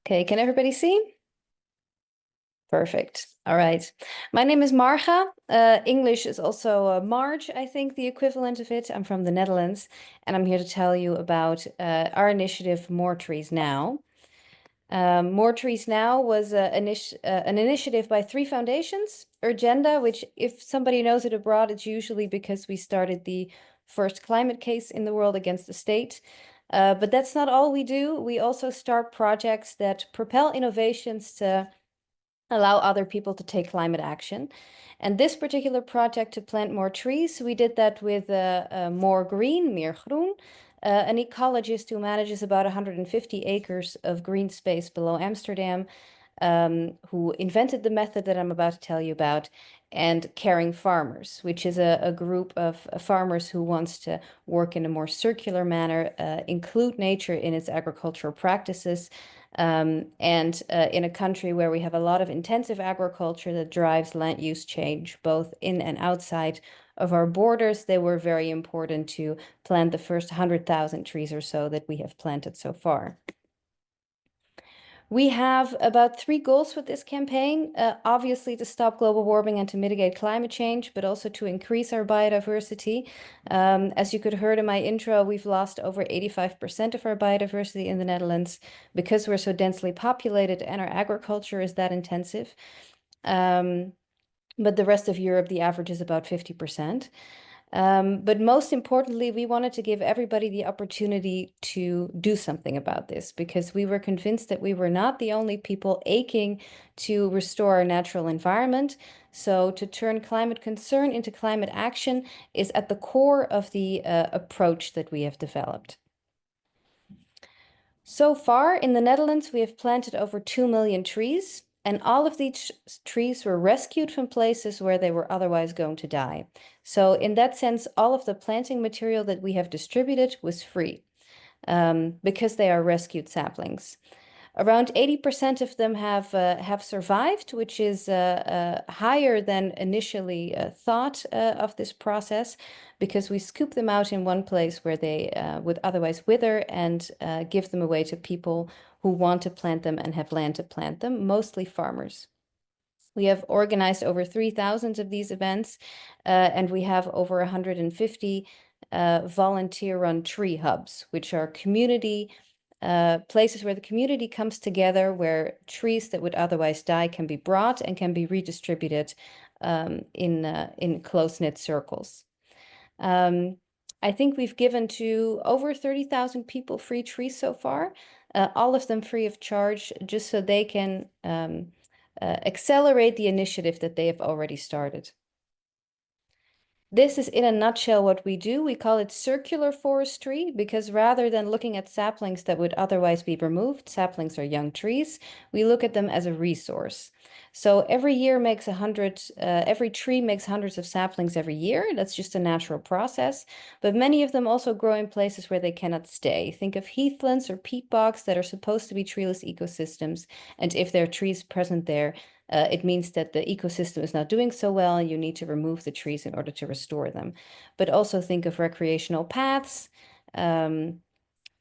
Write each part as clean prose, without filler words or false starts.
Okay, can everybody see? Perfect. All right. My name is Marga. English is also Marge, I think the equivalent of it. I'm from the Netherlands, and I'm here to tell you about our initiative, More Trees Now. More Trees Now was an initiative by three foundations. Urgenda, which if somebody knows it abroad, it's usually because we started the first climate case in the world against the state. But that's not all we do. We also start projects that propel innovations to allow other people to take climate action. And this particular project to plant more trees, we did that with More Green, Meer Groen, an ecologist who manages about 150 acres of green space below Amsterdam, who invented the method that I'm about to tell you about, and Caring Farmers, which is a group of farmers who wants to work in a more circular manner, include nature in its agricultural practices, and in a country where we have a lot of intensive agriculture that drives land use change, both in and outside of our borders, they were very important to plant the first 100,000 trees or so that we have planted so far. We have about 3 goals with this campaign, obviously to stop global warming and to mitigate climate change, but also to increase our biodiversity. As you could heard in my intro, we've lost over 85% of our biodiversity in the Netherlands because we're so densely populated and our agriculture is that intensive. But the rest of Europe, the average is about 50%. But most importantly, we wanted to give everybody the opportunity to do something about this because we were convinced that we were not the only people aching to restore our natural environment. So to turn climate concern into climate action is at the core of the approach that we have developed. So far in the Netherlands, we have planted over 2 million trees. And all of these trees were rescued from places where they were otherwise going to die. So in that sense, all of the planting material that we have distributed was free because they are rescued saplings. Around 80% of them have survived, which is higher than initially thought of this process, because we scoop them out in one place where they would otherwise wither and give them away to people who want to plant them and have land to plant them, mostly farmers. We have organized over 3,000 of these events, and we have over 150 volunteer-run tree hubs, which are community places where the community comes together, where trees that would otherwise die can be brought and can be redistributed in close-knit circles. I think we've given to over 30,000 people free trees so far, all of them free of charge, just so they can accelerate the initiative that they have already started. This is in a nutshell what we do. We call it circular forestry because rather than looking at saplings that would otherwise be removed, saplings are young trees, we look at them as a resource. So every tree makes hundreds of saplings every year. That's just a natural process, but many of them also grow in places where they cannot stay. Think of heathlands or peat bogs that are supposed to be treeless ecosystems, and if there are trees present there, it means that the ecosystem is not doing so well and you need to remove the trees in order to restore them. But also think of recreational paths,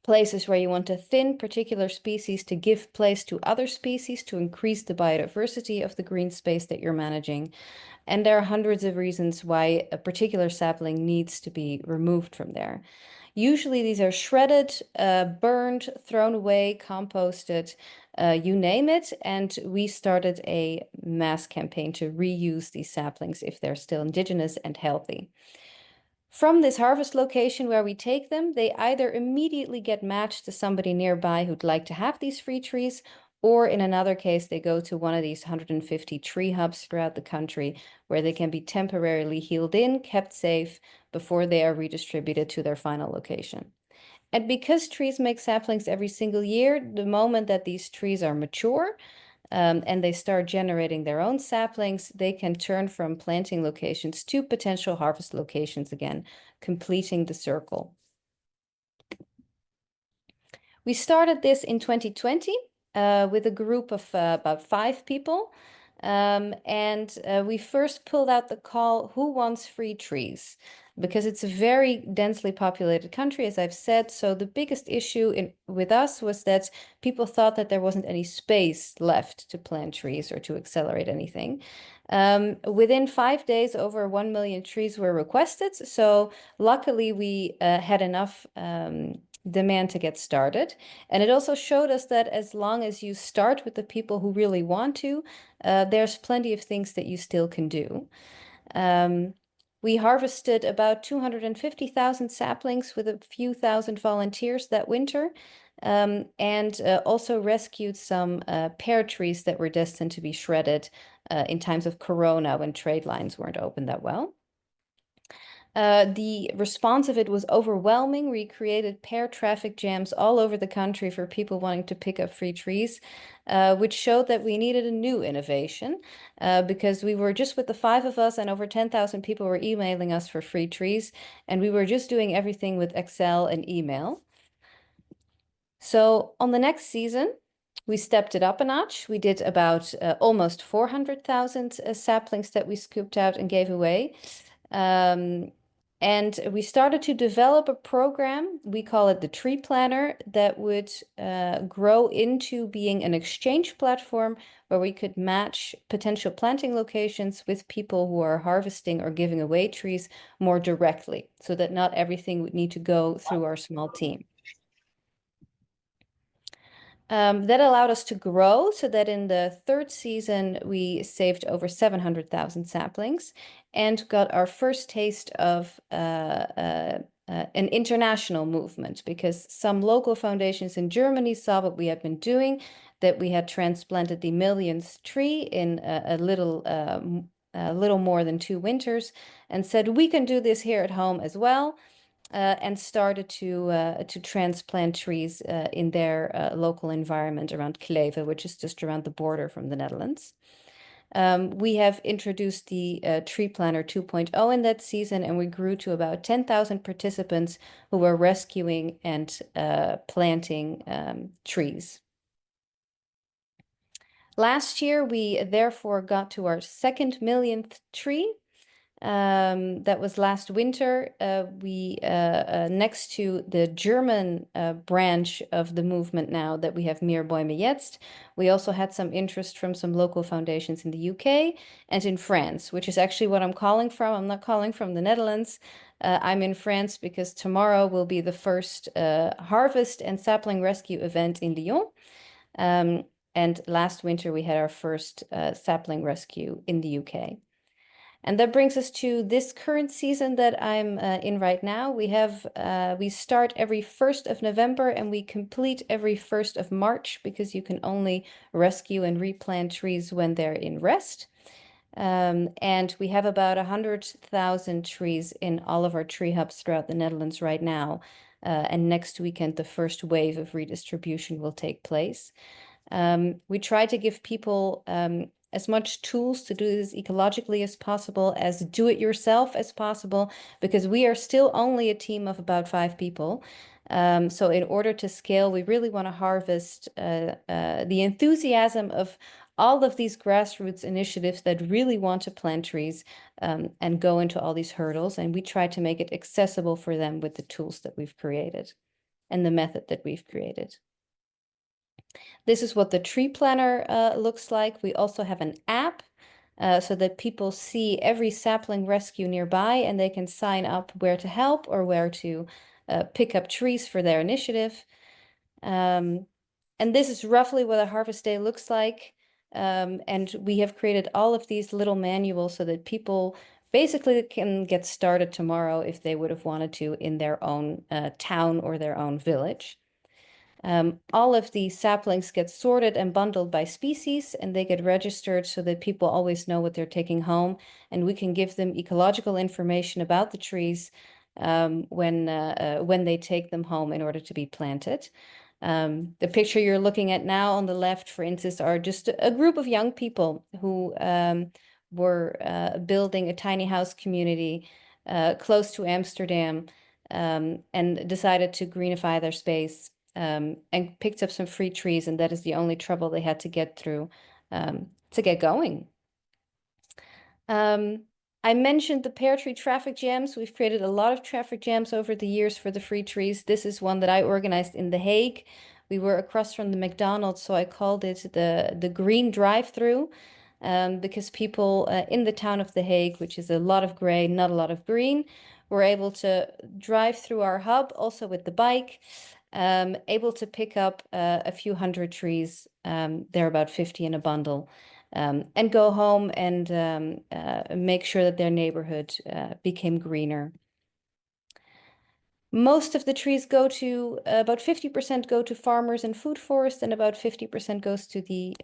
places where you want to thin particular species to give place to other species to increase the biodiversity of the green space that you're managing. And there are hundreds of reasons why a particular sapling needs to be removed from there. Usually these are shredded, burned, thrown away, composted, you name it. And we started a mass campaign to reuse these saplings if they're still indigenous and healthy. From this harvest location where we take them, they either immediately get matched to somebody nearby who'd like to have these free trees, or in another case, they go to one of these 150 tree hubs throughout the country where they can be temporarily healed in, kept safe before they are redistributed to their final location. And because trees make saplings every single year, the moment that these trees are mature and they start generating their own saplings, they can turn from planting locations to potential harvest locations again, completing the circle. We started this in 2020 with a group of about 5 people. And we first pulled out the call, who wants free trees? because it's a very densely populated country, as I've said. So the biggest issue with us was that people thought that there wasn't any space left to plant trees or to accelerate anything. Within 5 days, over 1 million trees were requested. So luckily, we had enough demand to get started. And it also showed us that as long as you start with the people who really want to, there's plenty of things that you still can do. We harvested about 250,000 saplings with a few thousand volunteers that winter, and also rescued some pear trees that were destined to be shredded in times of Corona when trade lines weren't open that well. The response of it was overwhelming. We created pear traffic jams all over the country for people wanting to pick up free trees, which showed that we needed a new innovation because we were just with the five of us and over 10,000 people were emailing us for free trees, and we were just doing everything with Excel and email. So on the next season, we stepped it up a notch. We did about almost 400,000 saplings that we scooped out and gave away. And we started to develop a program, we call it the Tree Planner, that would grow into being an exchange platform where we could match potential planting locations with people who are harvesting or giving away trees more directly, so that not everything would need to go through our small team. That allowed us to grow so that in the third season, we saved over 700,000 saplings and got our first taste of an international movement, because some local foundations in Germany saw what we had been doing, that we had transplanted the millionth tree in a little more than 2 winters, and said, we can do this here at home as well. And started to transplant trees in their local environment around Kleve, which is just around the border from the Netherlands. We have introduced the Tree Planner 2.0 in that season, and we grew to about 10,000 participants who were rescuing and planting trees. Last year, we therefore got to our 2nd millionth tree. That was last winter. We next to the German branch of the movement now that we have Meer Bäume Jetzt, we also had some interest from some local foundations in the UK and in France, which is actually what I'm calling from. I'm not calling from the Netherlands. I'm in France because tomorrow will be the first harvest and sapling rescue event in Lyon. And last winter we had our first sapling rescue in the UK. And that brings us to this current season that I'm in right now. We start every 1st of November and we complete every 1st of March, because you can only rescue and replant trees when they're in rest. And we have about 100,000 trees in all of our tree hubs throughout the Netherlands right now. And next weekend, the first wave of redistribution will take place. We try to give people as much tools to do this ecologically as possible, as do it yourself as possible, because we are still only a team of about 5 people. So in order to scale, we really want to harvest the enthusiasm of all of these grassroots initiatives that really want to plant trees and go into all these hurdles. And we try to make it accessible for them with the tools that we've created and the method that we've created. This is what the tree planner looks like. We also have an app so that people see every sapling rescue nearby and they can sign up where to help or where to pick up trees for their initiative. And this is roughly what a harvest day looks like. And we have created all of these little manuals so that people basically can get started tomorrow if they would have wanted to in their own town or their own village. All of the saplings get sorted and bundled by species, and they get registered so that people always know what they're taking home, and we can give them ecological information about the trees when they take them home in order to be planted. The picture you're looking at now on the left, for instance, are just a group of young people who were building a tiny house community close to Amsterdam and decided to greenify their space. And picked up some free trees, and that is the only trouble they had to get through to get going. I mentioned the pear tree traffic jams. We've created a lot of traffic jams over the years for the free trees. This is one that I organized in The Hague. We were across from the McDonald's, so I called it the green drive-through, because people in the town of The Hague, which is a lot of gray, not a lot of green, were able to drive through our hub, also with the bike, able to pick up a few hundred trees. They're about 50 in a bundle. And go home and make sure that their neighborhood became greener. Most of the trees go to, about 50% go to farmers and food forest, and about 50% goes to the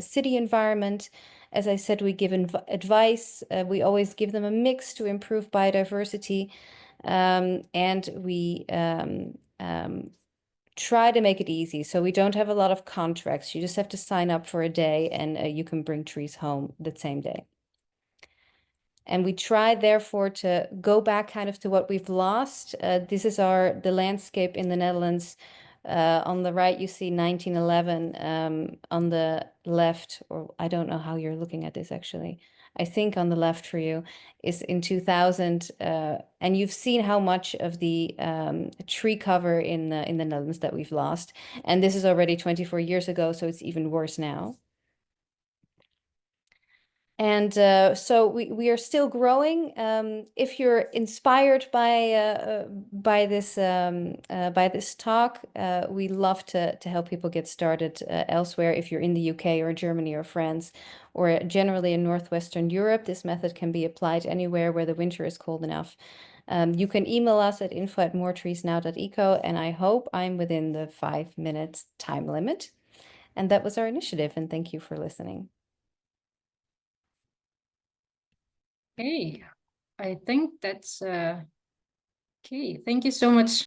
city environment. As I said, we give advice. We always give them a mix to improve biodiversity. And we try to make it easy. So we don't have a lot of contracts. You just have to sign up for a day, and you can bring trees home the same day. And we try, therefore, to go back kind of to what we've lost. This is the landscape in the Netherlands. On the right, you see 1911. On the left, or I don't know how you're looking at this actually. I think on the left for you is in 2000, and you've seen how much of the tree cover in the Netherlands that we've lost. And this is already 24 years ago, so it's even worse now. And so we are still growing. If you're inspired by this talk, we love to help people get started elsewhere. If you're in the UK or Germany or France, or generally in Northwestern Europe, this method can be applied anywhere where the winter is cold enough. You can email us at info@moretreesnow.eco, and I hope I'm within the 5 minutes time limit. And that was our initiative, and thank you for listening. Okay, I think that's okay. Thank you so much.